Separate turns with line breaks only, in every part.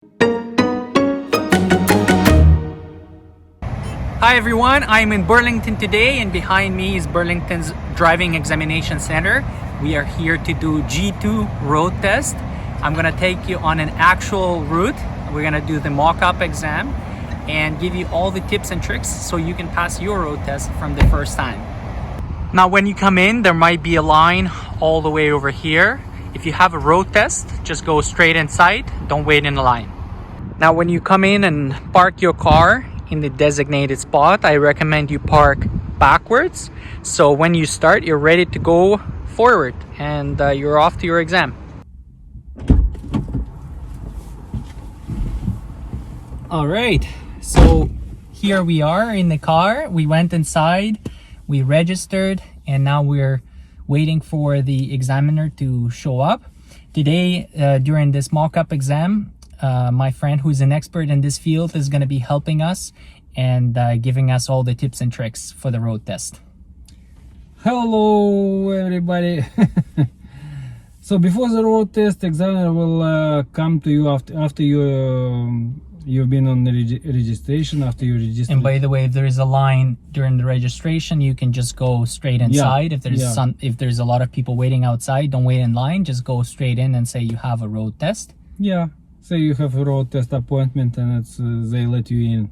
Hi everyone, I'm in Burlington today, and behind me is Burlington's Driving Examination Center. We are here to do G2 road test. I'm gonna take you on an actual route. We're gonna do the mock-up exam and give you all the tips and tricks so you can pass your road test from the first time. Now when you come in, there might be a line all the way over here. If you have a road test, just go straight inside, don't wait in the line. Now when you come in and park your car in the designated spot, I recommend you park backwards. So when you start, you're ready to go forward and you're off to your exam. All right, so here we are in the car. We went inside, we registered, and now we're waiting for the examiner to show up. Today, during this mock-up exam, my friend who's an expert in this field is going to be helping us and giving us all the tips and tricks for the road test.
Hello everybody. So before the road test, examiner will come to you after you've been on the registration, after you register.
And by the way, if there is a line during the registration, you can just go straight inside. If there's a lot of people waiting outside, don't wait in line, just go straight in and say you have a road test.
Yeah, say you have a road test appointment, and they let you in.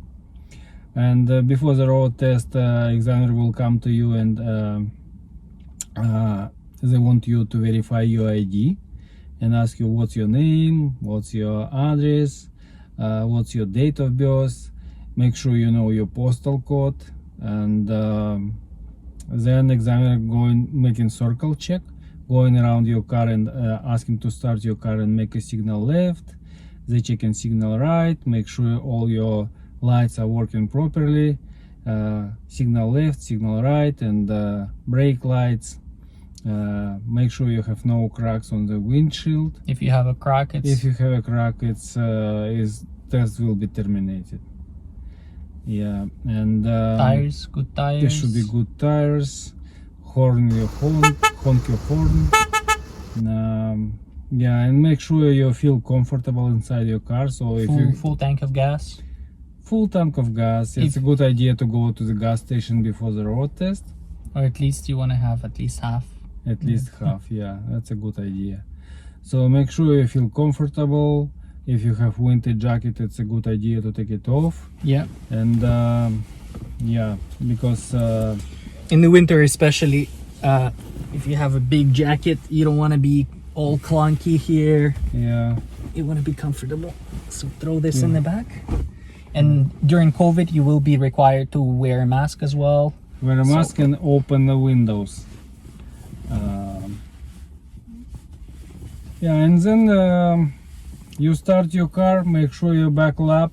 And before the road test, examiner will come to you and they want you to verify your ID and ask you what's your name, what's your address, what's your date of birth. Make sure you know your postal code, and then examiner making circle check, going around your car and asking to start your car and make a signal left. They check in signal right, make sure all your lights are working properly, signal left, signal right, and brake lights. Make sure you have no cracks on the windshield.
If you have a crack,
test will be terminated. Yeah, and
tires, good tires.
There should be good tires. Honk your horn. Yeah, and make sure you feel comfortable inside your car. So if
full tank of gas.
Full tank of gas. It's a good idea to go to the gas station before the road test.
Or at least you want to have at least half.
At least half, yeah, that's a good idea. So make sure you feel comfortable. If you have winter jacket, it's a good idea to take it off.
Yeah.
And yeah, because
in the winter especially, if you have a big jacket, you don't want to be all clunky here.
Yeah.
You want to be comfortable. So throw this in the back. And during COVID, you will be required to wear a mask as well.
Wear a mask and open the windows. Yeah, and then you start your car. Make sure you buckle up.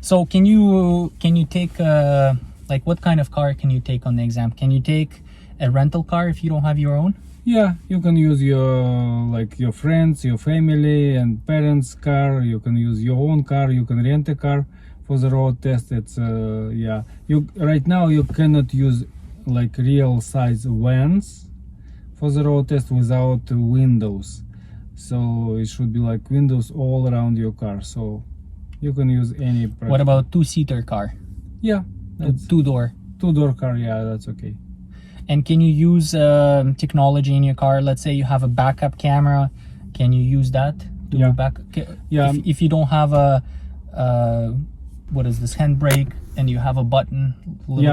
So can you take like what kind of car can you take on the exam? Can you take a rental car if you don't have your own?
Yeah, you can use your friends, your family and parents' car. You can use your own car. You can rent a car for the road test. It's yeah. Right now you cannot use like real size vans for the road test without windows. So it should be like windows all around your car. So you can use any.
What about two-seater car?
Yeah, that's
two-door.
Two-door car. Yeah, that's okay.
And can you use technology in your car? Let's say you have a backup camera. Can you use that?
Yeah.
Yeah. If you don't have a what is this, handbrake, and you have a button,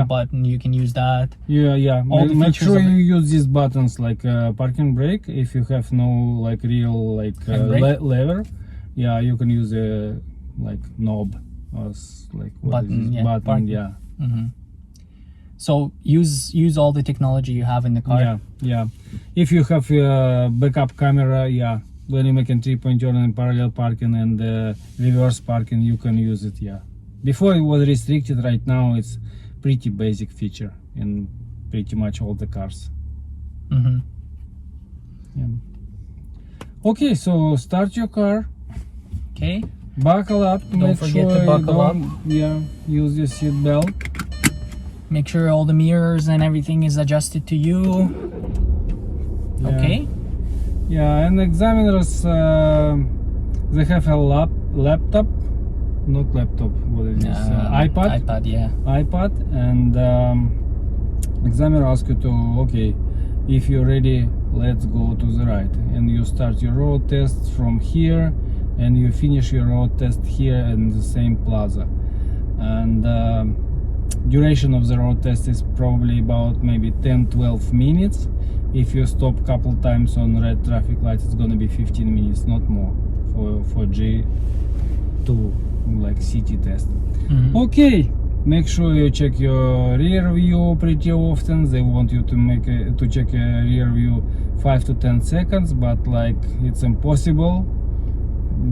button, you can use that.
Yeah. Make sure you use these buttons like parking brake. If you have no like real lever, yeah, you can use a like knob or like
button.
Yeah.
Mm-hmm. So use all the technology you have in the car.
Yeah. If you have a backup camera, yeah, when you make a 3-point turn and parallel parking and reverse parking, you can use it. Yeah. Before it was restricted. Right now it's pretty basic feature in pretty much all the cars.
Mm-hmm.
Yeah. Okay, so start your car.
Okay.
Buckle up.
Don't forget to buckle up.
Yeah. Use your seat belt.
Make sure all the mirrors and everything is adjusted to you.
Yeah.
Okay.
Yeah, and examiners they have a laptop, not laptop, what is this? iPad.
iPad, yeah.
iPad, and examiner asks you to, okay, if you're ready, let's go to the right, and you start your road test from here, and you finish your road test here in the same plaza. And duration of the road test is probably about maybe 10-12 minutes. If you stop couple times on red traffic lights, it's gonna be 15 minutes, not more, for G2, like city test. Okay, make sure you check your rear view pretty often. They want you to check a rear view 5 to 10 seconds, but like it's impossible.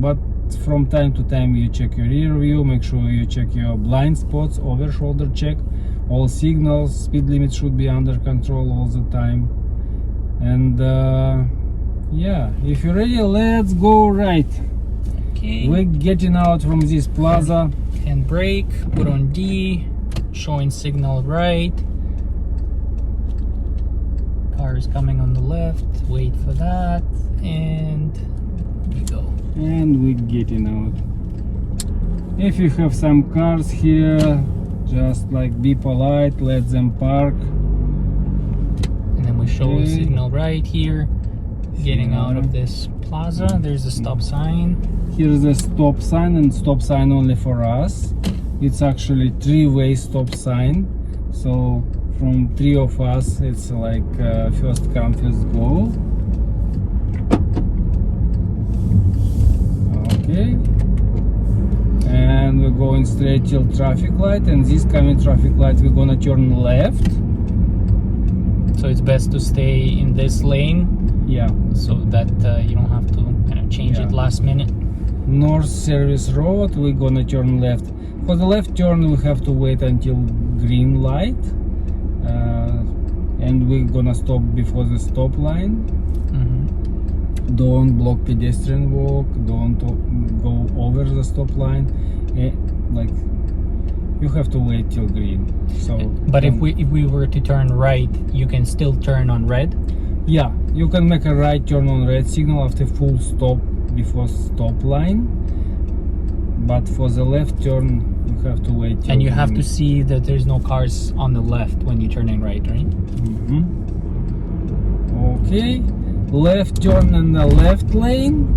But from time to time you check your rear view. Make sure you check your blind spots, over shoulder check, all signals. Speed limit should be under control all the time. And yeah, if you're ready, let's go right.
Okay.
We're getting out from this plaza.
And brake, put on D, showing signal right. Car is coming on the left, wait for that, and we go.
And we're getting out. If you have some cars here, just like be polite, let them park.
And then we show
Okay.
signal right here. Getting out of this plaza, there's a stop sign.
Here's the stop sign, and stop sign only for us. It's actually three-way stop sign. So from three of us, it's like first come, first go. Okay. And we're going straight till traffic light, and this coming traffic light, we're gonna turn left.
So it's best to stay in this lane
Yeah.
so that you don't have to kind of change it
Yeah.
last minute.
North Service Road, we're gonna turn left. For the left turn, we have to wait until green light, and we're gonna stop before the stop line. Don't block pedestrian walk, don't go over the stop line. Like you have to wait till green. So
But if we were to turn right, you can still turn on red.
yeah, you can make a right turn on red signal after full stop before stop line, but for the left turn you have to wait till
And you have
green.
to see that there's no cars on the left when you're turning right, right?
Okay, left turn in the left lane.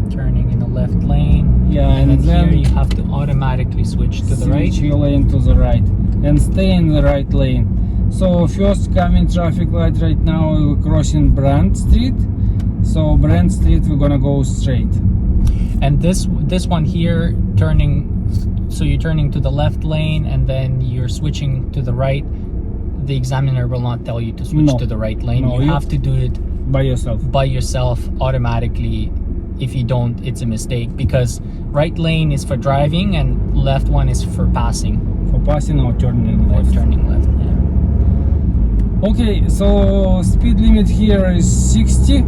Turning in the left lane.
Yeah,
And
and
then here
then
you have to automatically switch to the right.
switch your lane to the right and stay in the right lane. So first coming traffic light right now, we're crossing Brand Street. So Brand Street, we're gonna go straight.
And this one here, turning, so you're turning to the left lane and then you're switching to the right. The examiner will not tell you to switch
No.
to the right lane.
No,
you
you-
have to do it
By yourself.
by yourself automatically. If you don't, it's a mistake, because right lane is for driving and left one is for passing
For passing or turning
or
left.
turning left. Yeah.
Okay, so speed limit here is 60.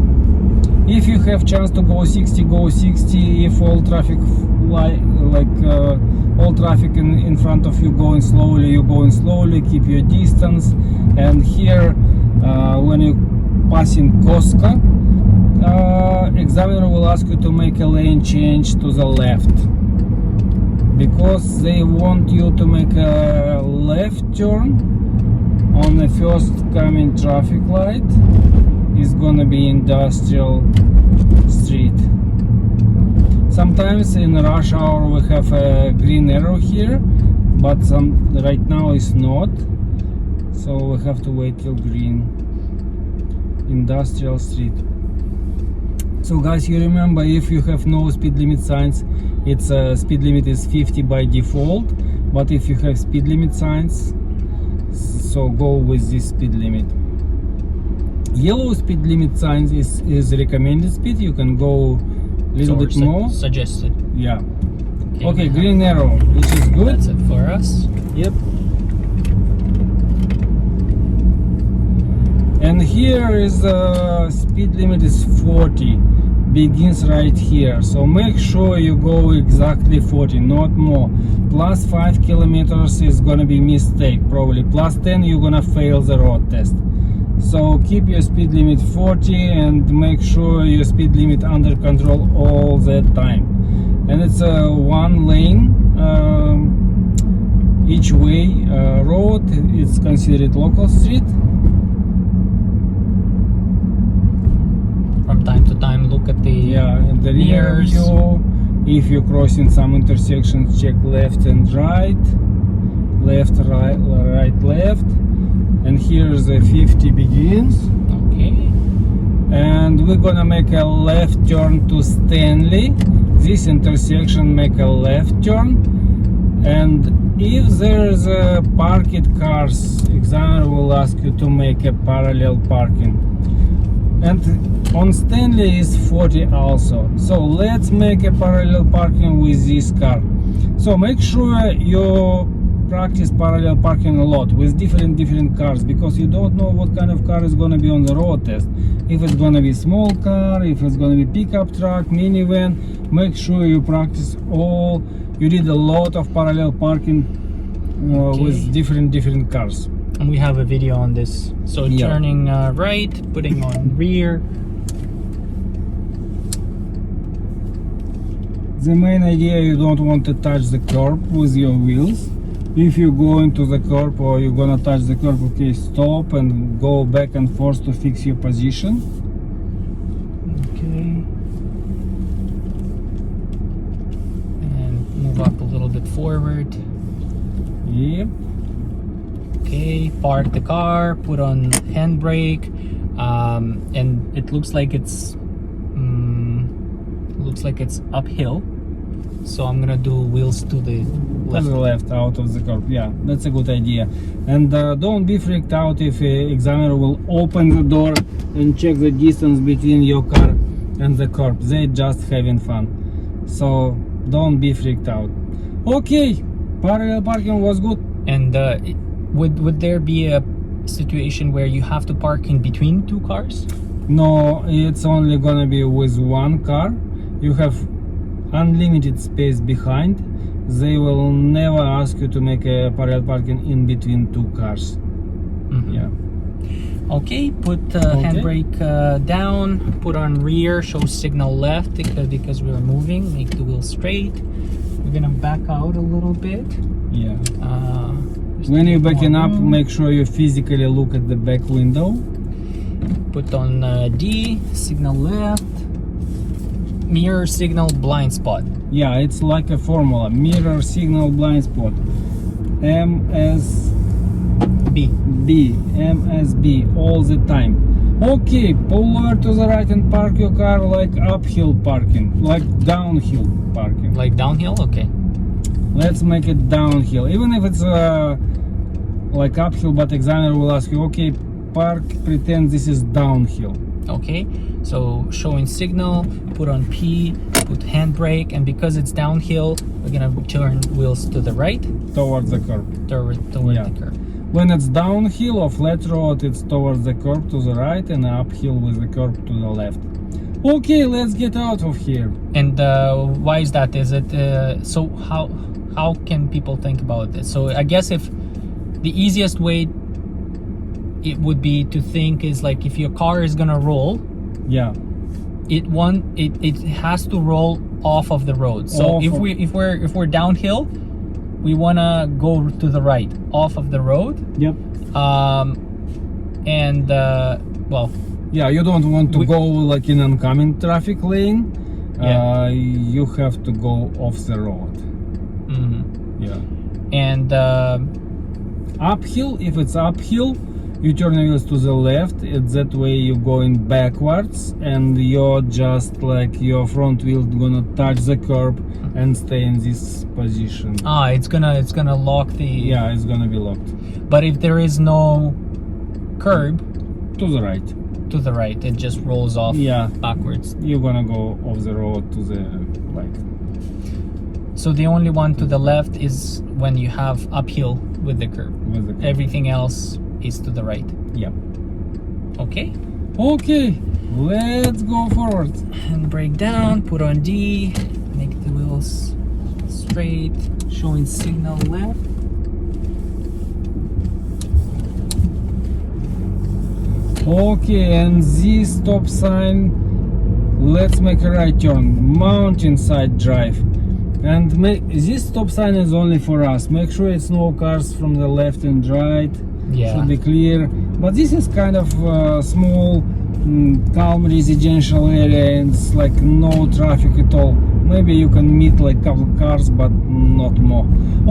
If you have chance to go 60, go 60. If all traffic all traffic in front of you going slowly, you're going slowly. Keep your distance. And here, when you passing Costco, examiner will ask you to make a lane change to the left, because they want you to make a left turn on the first coming traffic light. Is gonna be Industrial Street. Sometimes in rush hour we have a green arrow here, but right now it's not, so we have to wait till green. Industrial Street. So guys, you remember, if you have no speed limit signs, its speed limit is 50 by default. But if you have speed limit signs, so go with this speed limit. Yellow speed limit signs is recommended speed. You can go a little bit more.
Suggested.
Yeah.
Okay,
Okay,
we
green arrow, which is good.
That's it for us.
Yep. And here is speed limit is 40. Begins right here. So make sure you go exactly 40, not more. Plus 5 kilometers is gonna be mistake probably. Plus 10 you're gonna fail the road test. So keep your speed limit 40 and make sure your speed limit under control all the time. it's one lane each way road. It's considered local street.
From time to time, look at the
In the rear
mirrors.
view. If you're crossing some intersections, check left and right, left, right, left. And here's the 50 begins.
Okay.
And we're gonna make a left turn to Stanley. This intersection, make a left turn. And if there's a parked cars, examiner will ask you to make a parallel parking. And on Stanley is 40 also. So let's make a parallel parking with this car. So make sure you practice parallel parking a lot with different cars, because you don't know what kind of car is going to be on the road test. If it's going to be small car, if it's going to be pickup truck, minivan, make sure you practice all. You did a lot of parallel parking with different cars.
And we have a video on this. So turning right, putting on rear.
The main idea, you don't want to touch the curb with your wheels. If you go into the curb or you're gonna touch the curb, okay, stop and go back and forth to fix your position.
Okay. And move up a little bit forward.
Yep.
Okay, park the car, put on handbrake, and it looks like it's uphill. So I'm gonna do wheels to the left.
To the left, out of the curb. Yeah, that's a good idea. And don't be freaked out if examiner will open the door and check the distance between your car and the curb. They just having fun. So don't be freaked out. Okay, parallel parking was good.
And would there be a situation where you have to park in between two cars?
No, it's only gonna be with one car. You have unlimited space behind. They will never ask you to make a parallel parking in between two cars.
Mm-hmm.
Yeah.
Okay, put handbrake down, put on rear, show signal left because we're moving, make the wheel straight. We're gonna back out a little bit.
Yeah. When you're backing up, make sure you physically look at the back window.
Put on D, signal left, mirror signal blind spot.
Yeah, it's like a formula. Mirror signal blind spot. MSB. MSB all the time. Okay, pull over to the right and park your car like uphill parking, like downhill parking.
Like downhill? Okay.
Let's make it downhill. Even if it's like uphill, but examiner will ask you, okay, park, pretend this is downhill.
Okay, so showing signal, put on P, put handbrake, and because it's downhill, we're gonna turn wheels to the right.
Towards the curb.
Toward the curb.
When it's downhill or flat road, it's towards the curb to the right, and uphill with the curb to the left. Okay, let's get out of here.
And why is that? Is it so? How can people think about this? So I guess if the easiest way it would be to think is like if your car is gonna roll,
yeah,
it has to roll off of the road. So if we're downhill, we wanna go to the right, off of the road.
Yep.
Well.
Yeah, you don't want to go like in oncoming traffic lane.
Yeah.
You have to go off the road.
Mm-hmm.
Yeah.
And
uphill, if it's uphill, you turn the wheels to the left. It's that way you're going backwards, and you're just like your front wheel gonna touch the curb and stay in this position.
It's gonna lock the.
Yeah, it's gonna be locked.
But if there is no curb,
to the right.
To the right, it just rolls off.
Yeah.
Backwards.
You're gonna go off the road to the right.
So the only one to the left is when you have uphill with the curb. Everything else is to the right.
Yep.
Okay.
Okay, let's go forward.
And brake down, put on D, make the wheels straight, showing signal left.
Okay, and this stop sign, let's make a right turn. Mountainside Drive. And this stop sign is only for us. Make sure it's no cars from the left and right.
Yeah.
Should be clear. But this is kind of small, calm residential area, and it's like no traffic at all. Maybe you can meet like couple cars, but not more.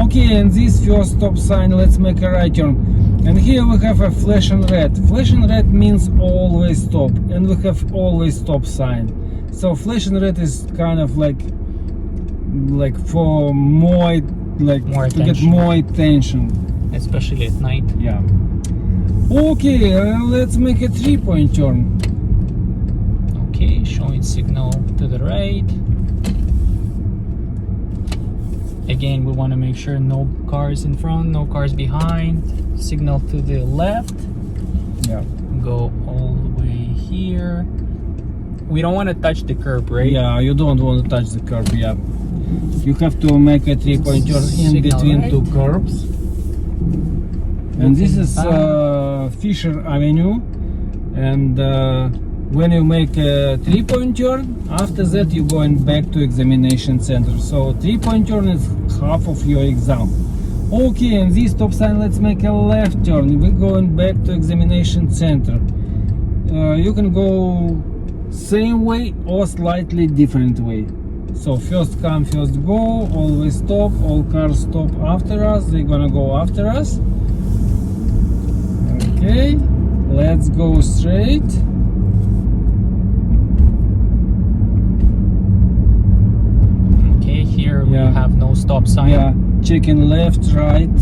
Okay, and this first stop sign, let's make a right turn. And here we have a flashing red. Flashing red means always stop, and we have always stop sign. So flashing red is kind of like for more, like
More
to get
attention.
more attention.
Especially at night.
Yeah. Okay, let's make a 3-point turn.
Okay, showing signal to the right. Again, we want to make sure no cars in front, no cars behind. Signal to the left.
Yeah.
Go all the way here. We don't want to touch the curb, right?
Yeah, you don't want to touch the curb. Yeah. You have to make a 3-point turn in
Signal
between
right.
two curbs. And this is
back.
Fisher Avenue. And when you make a 3-point turn, after that you're going back to examination center. So 3-point turn is half of your exam. Okay, and this stop sign, let's make a left turn. We're going back to examination center. You can go same way or slightly different way. So first come, first go, always stop, all cars stop after us, they're gonna go after us. Okay, let's go straight.
Okay, here
Yeah.
we have no stop sign.
Yeah, checking left, right.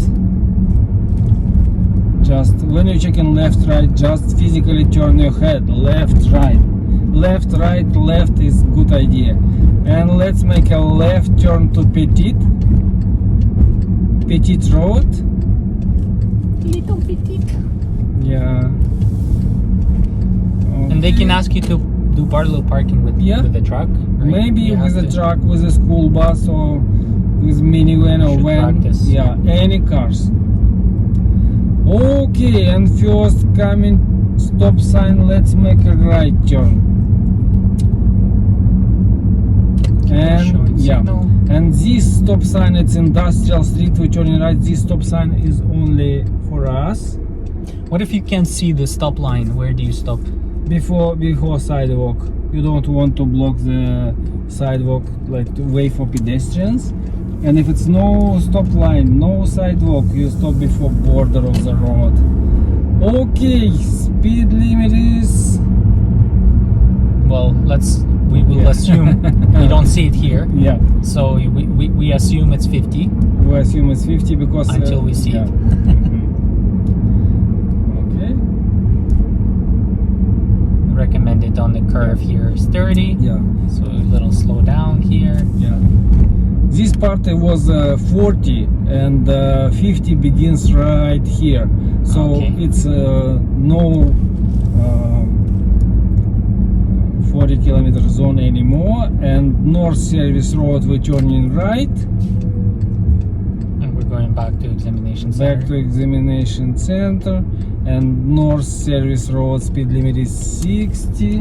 Just when you checking left, right, just physically turn your head left, right. Left, right, left is good idea. And let's make a left turn to Petit Road.
Little petit.
Yeah.
And they can
Okay.
ask you to do parallel parking with the truck. Right?
Maybe
You have
with a
to-
truck, with a school bus, or with minivan or
Should
van.
practice.
Yeah, any cars. Okay, and first coming stop sign, let's make a right turn. And
Showing
yeah,
signal.
and this stop sign, it's industrial street, we're turning right. This stop sign is only for us.
What if you can't see the stop line? Where do you stop?
Before sidewalk. You don't want to block the sidewalk, like to wait for pedestrians. And if it's no stop line, no sidewalk, you stop before border of the road. Okay, speed limit is
Well, we will assume we don't see it here,
yeah.
so we assume it's 50
We assume it's 50 because
until we see
yeah.
it.
Okay.
Recommended on the curve here is 30.
Yeah.
So a little slow down here.
Yeah. This part was 40 and 50 begins right here. So
Okay.
it's no 40 kilometer zone anymore. And North Service Road we're turning right.
And we're going back to examination center.
Back to examination center. And North Service Road speed limit is 60.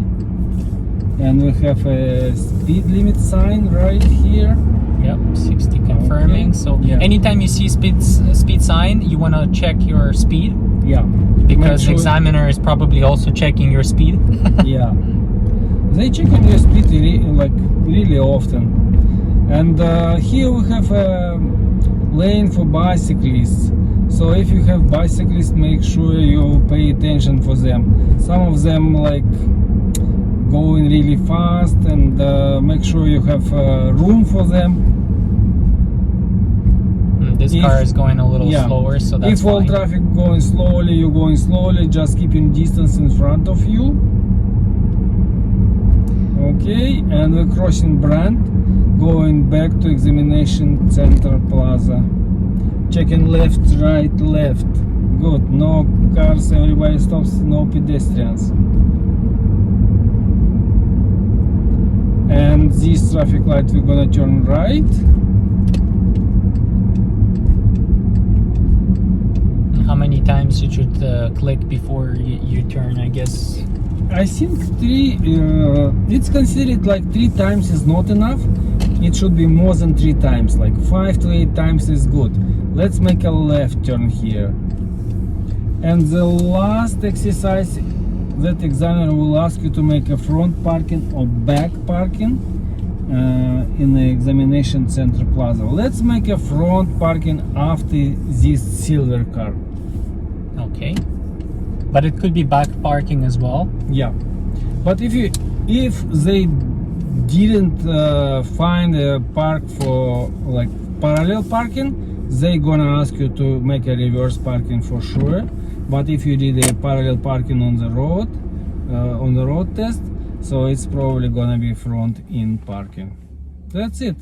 And we have a speed limit sign right here.
Yep, 60 confirming.
Okay.
So
Yeah.
anytime you see speed sign, you want to check your speed,
Yeah.
because the
Make sure-
examiner is probably also checking your speed.
Yeah. They check on your speed really often. And here we have a lane for bicyclists. So if you have bicyclists, make sure you pay attention for them. Some of them like going really fast, and make sure you have room for them.
This car is going a little slower, so that's
If all
fine.
traffic going slowly, you're going slowly, just keeping distance in front of you. Okay, and we're crossing Brand, going back to examination center plaza. Checking left, right, left. Good, no cars, everybody stops, no pedestrians. And this traffic light, we're gonna turn right.
How many times you should click before you turn, I guess?
I think three. It's considered like 3 times is not enough. It should be more than 3 times. Like 5 to 8 times is good. Let's make a left turn here. And the last exercise that examiner will ask you to make a front parking or back parking in the examination center plaza. Let's make a front parking after this silver car.
Okay. But it could be back parking as well.
Yeah, but if they didn't find a park for like parallel parking, they gonna ask you to make a reverse parking for sure. But if you did a parallel parking on the road test, so it's probably gonna be front in parking. That's it.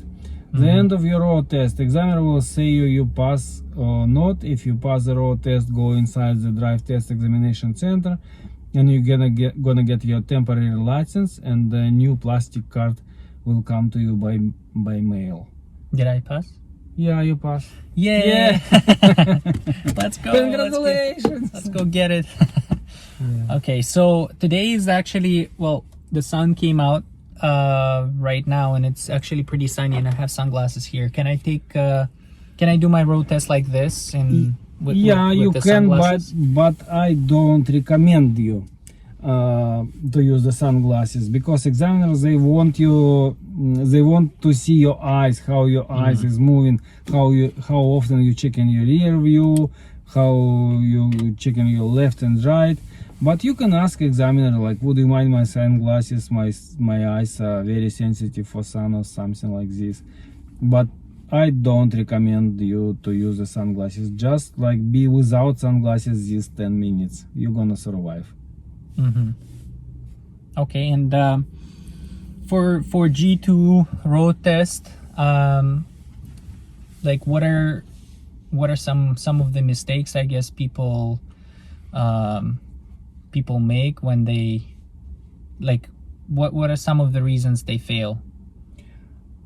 The end of your road test, examiner will say you pass or not. If you pass the road test, go inside the drive test examination center, and you're gonna get your temporary license, and the new plastic card will come to you by mail.
Did I pass?
Yeah, you pass.
Yeah. Let's go.
Congratulations.
Let's go get it.
Yeah.
Okay, so today is actually, well, the sun came out right now, and it's actually pretty sunny, and I have sunglasses here. Can I do my road test like this and with
you
the
can,
sunglasses?
but I don't recommend you to use the sunglasses, because examiners, they want to see your eyes, how your eyes is moving, how often you check in your rear view, how you check in your left and right. But you can ask examiner, like, would you mind my sunglasses? My eyes are very sensitive for sun or something like this. But I don't recommend you to use the sunglasses. Just like be without sunglasses these 10 minutes. You're gonna survive.
Okay, and for G2 road test, like what are some of the mistakes, I guess, people make when they, like, what are some of the reasons they fail?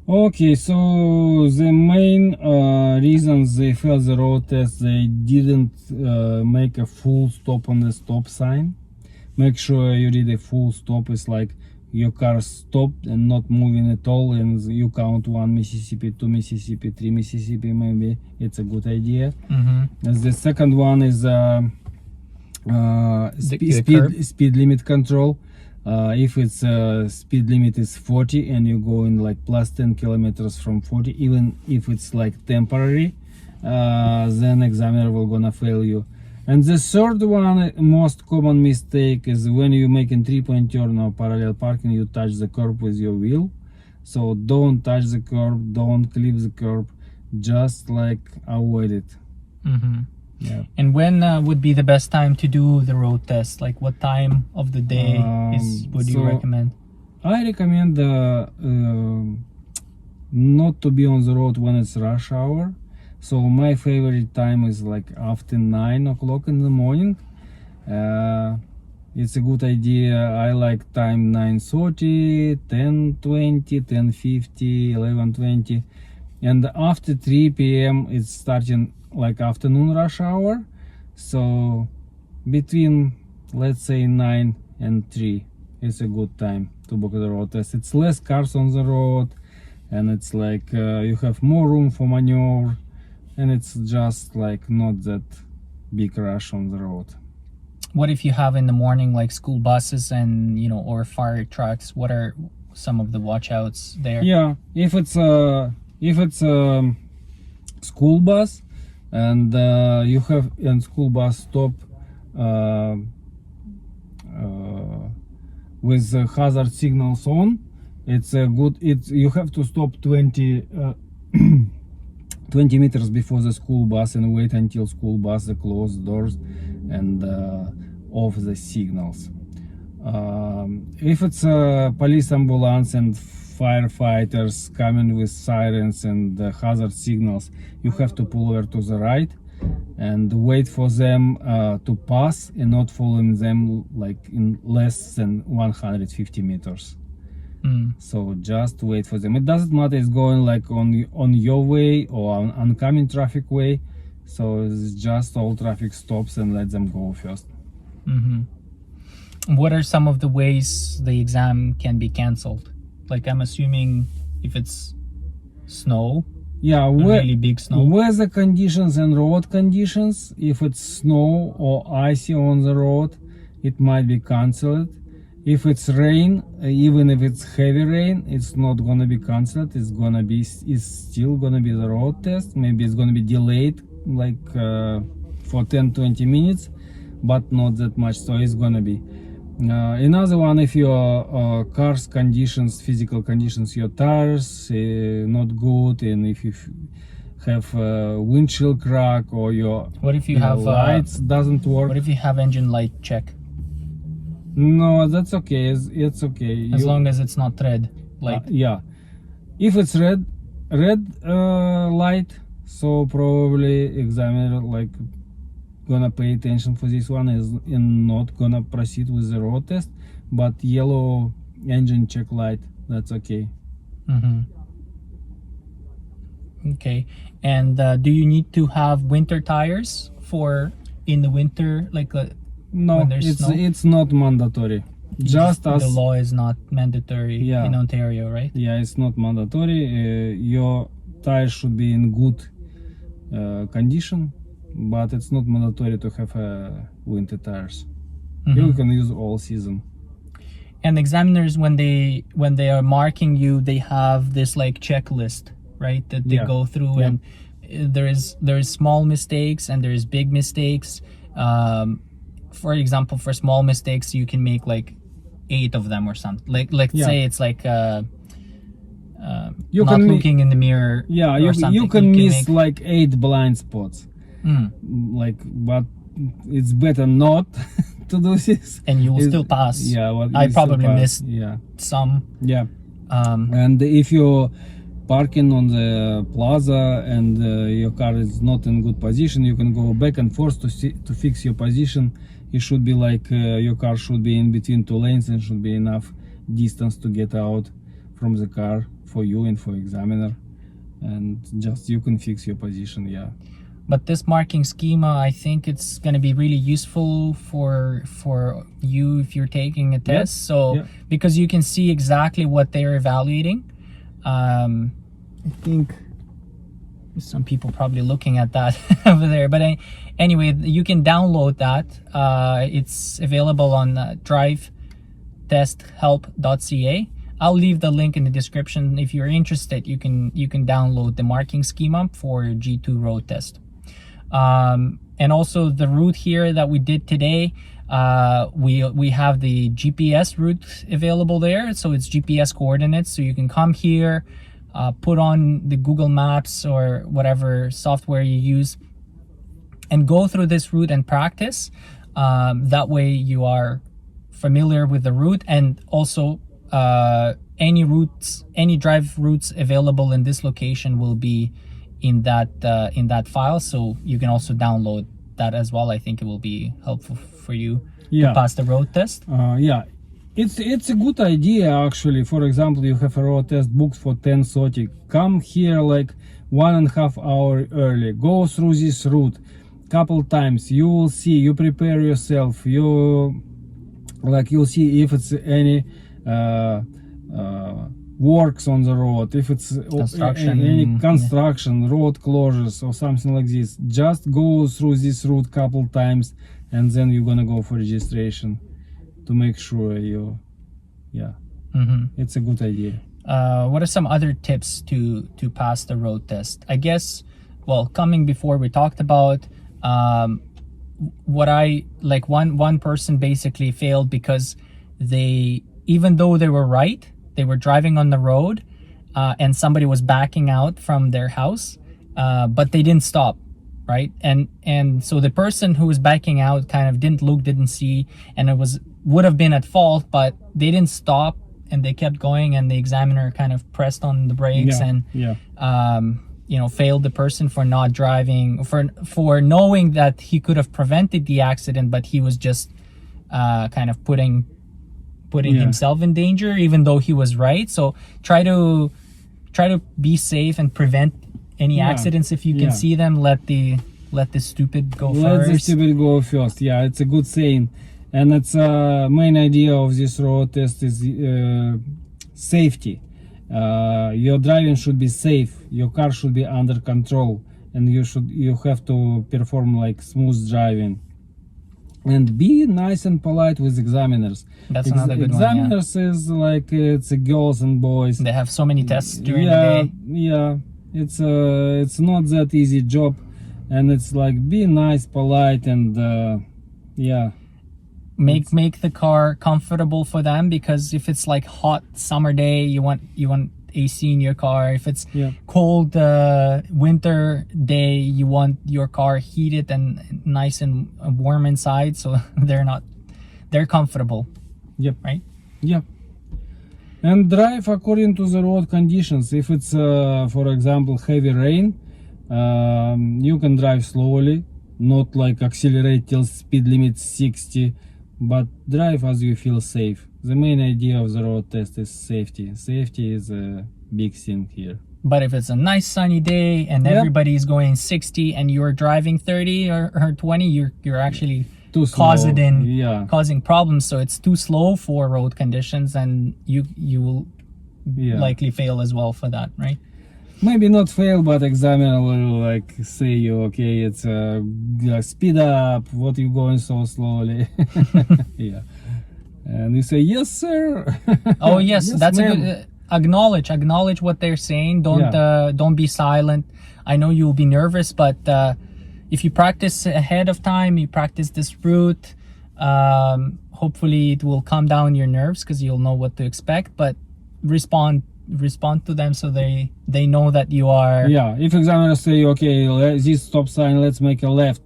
Okay, so the main reasons they failed the road test, they didn't make a full stop on the stop sign. Make sure you read a full stop. It's like your car stopped and not moving at all, and you count 1 Mississippi, 2 Mississippi, 3 Mississippi, maybe. It's a good idea. And the second one is speed limit control. If it's speed limit is 40 and you go in like plus 10 kilometers from 40, even if it's like temporary, then examiner will gonna fail you. And the third one, most common mistake, is when you making 3-point turn or parallel parking, you touch the curb with your wheel. So don't touch the curb, don't clip the curb, just like avoid it. Yeah.
And when would be the best time to do the road test? Like what time of the day would you recommend?
I recommend not to be on the road when it's rush hour. So my favorite time is like after 9 o'clock in the morning. It's a good idea. I like time 9:30, 10:20, 10:50, 11:20. And after 3 p.m. it's starting like afternoon rush hour. So between, let's say, 9 and 3, it's a good time to book the road test. It's less cars on the road, and it's like you have more room for maneuver, and it's just like not that big rush on the road.
What if you have in the morning like school buses and or fire trucks? What are some of the watchouts there?
Yeah, if it's a school bus and you have a school bus stop with hazard signals on, it's a good. You have to stop 20 meters before the school bus and wait until school bus close doors and off the signals. If it's a police ambulance and firefighters coming with sirens and hazard signals, you have to pull over to the right and wait for them to pass and not following them like in less than 150 meters. So just wait for them. It doesn't matter it's going like on your way or on oncoming traffic way. So it's just all traffic stops and let them go first.
What are some of the ways the exam can be canceled? Like, I'm assuming if it's snow,
Yeah,
really big snow.
weather conditions and road conditions. If it's snow or icy on the road, it might be cancelled. If it's rain, even if it's heavy rain, it's not gonna be cancelled. It's still gonna be the road test. Maybe it's gonna be delayed like for 10-20 minutes, but not that much. So it's gonna be. Another one, if your car's conditions, physical conditions, your tires not good, and if you have windshield crack or your
What if you have
lights doesn't work.
What if you have engine light check?
No, that's okay. It's okay.
As long as it's not red, like
yeah, if it's red light, so probably examiner like gonna pay attention for this one and not gonna proceed with the road test. But yellow engine check light, that's okay.
Okay. And do you need to have winter tires for in the winter, like
No,
when there's snow?
it's not mandatory. Just as
the law is not mandatory
Yeah.
in Ontario, right?
Yeah, it's not mandatory. Your tires should be in good condition, but it's not mandatory to have winter tires. You can use all season.
And examiners, when they are marking you, they have this like checklist, right? That they
Yeah.
go through,
Yeah.
and there is small mistakes and there is big mistakes. For example, for small mistakes, you can make like 8 of them or something. Like let's
Yeah.
say it's like
You
not
can
looking in the mirror.
Yeah,
or
you
something.
can miss
make-
like 8 blind spots. Like, but it's better not to do this.
and you will
It's-
still pass.
Yeah, well,
I
you still
probably
pass.
missed
Yeah,
some.
yeah.
Um,
And if you're parking on the plaza and your car is not in good position, you can go back and forth to fix your position. It should be like your car should be in between 2 lanes and should be enough distance to get out from the car for you and for examiner, and just you can fix your position. Yeah.
But this marking schema, I think it's going to be really useful for you if you're taking a test. So
yeah.
because you can see exactly what they're evaluating. I think some people probably looking at that over there. But anyway, you can download that. It's available on drivetesthelp.ca. I'll leave the link in the description. If you're interested, you can download the marking schema for G2 road test. And also the route here that we did today, we have the GPS route available there. So it's GPS coordinates. So you can come here, put on the Google Maps or whatever software you use, and go through this route and practice. That way you are familiar with the route, and also any drive routes available in this location will be in that file, so you can also download that as well. I think it will be helpful for you to pass the road test.
Yeah, it's a good idea actually. For example, you have a road test booked for 10:30. Come here like 1.5 hours early. Go through this route couple times. You will see. You prepare yourself. You'll see if it's any works on the road, if it's any construction, road closures or something like this. Just go through this route couple times, and then you're gonna go for registration to make sure you it's a good idea.
What are some other tips to pass the road test? I guess, well, coming before we talked about what I like, one person basically failed because even though they were right, they were driving on the road and somebody was backing out from their house, but they didn't stop, right? And so the person who was backing out kind of didn't see, and would have been at fault, but they didn't stop and they kept going, and the examiner kind of pressed on the brakes and failed the person for not driving, for knowing that he could have prevented the accident, but he was just kind of putting himself in danger, even though he was right. So try to be safe and prevent any accidents if you can see them. Let the stupid go first.
Let the stupid go first. Yeah, it's a good saying. And it's main idea of this road test is safety. Your driving should be safe. Your car should be under control, and you have to perform like smooth driving. And be nice and polite with examiners.
That's another good one. Yeah.
Examiners is like it's girls and boys.
They have so many tests during the day.
Yeah, it's not that easy job, and it's like be nice, polite, and yeah.
Make the car comfortable for them, because if it's like hot summer day, you want AC in your car. If it's cold winter day, you want your car heated and nice and warm inside, so they're comfortable.
Yep.
Right?
Yep. And drive according to the road conditions. If it's for example heavy rain, you can drive slowly, not like accelerate till speed limit 60, but drive as you feel safe. The main idea of the road test is safety. Safety is a big thing here.
But if it's a nice sunny day and everybody's going 60 and you're driving 30 or 20, you're actually causing problems. So it's too slow for road conditions, and you will likely fail as well for that, right?
Maybe not fail, but examiner will like say you, okay, it's speed up, what you going so slowly. Yeah. And you say, yes sir.
Oh yes, yes, that's a good acknowledge what they're saying. Don't be silent. I know you'll be nervous, but if you practice ahead of time, you practice this route, hopefully it will calm down your nerves, because you'll know what to expect. But respond to them, so they know that you are.
Yeah, if examiners say, okay, this stop sign, let's make a left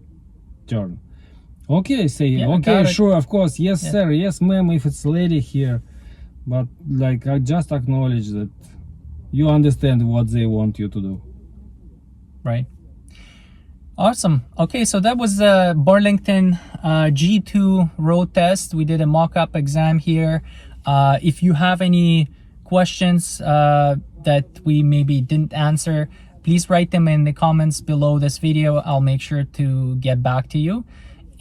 turn. Okay, say, okay, sure, of course, yes sir, yes ma'am, if it's lady here. But like, I just acknowledge that you understand what they want you to do.
Right. Awesome. Okay, so that was the Burlington G2 road test. We did a mock-up exam here. If you have any questions that we maybe didn't answer, please write them in the comments below this video. I'll make sure to get back to you.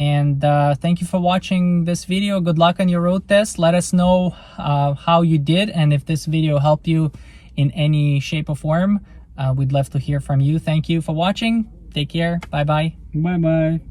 And thank you for watching this video. Good luck on your road test. Let us know how you did, and if this video helped you in any shape or form. We'd love to hear from you. Thank you for watching. Take care. Bye-bye.
Bye-bye.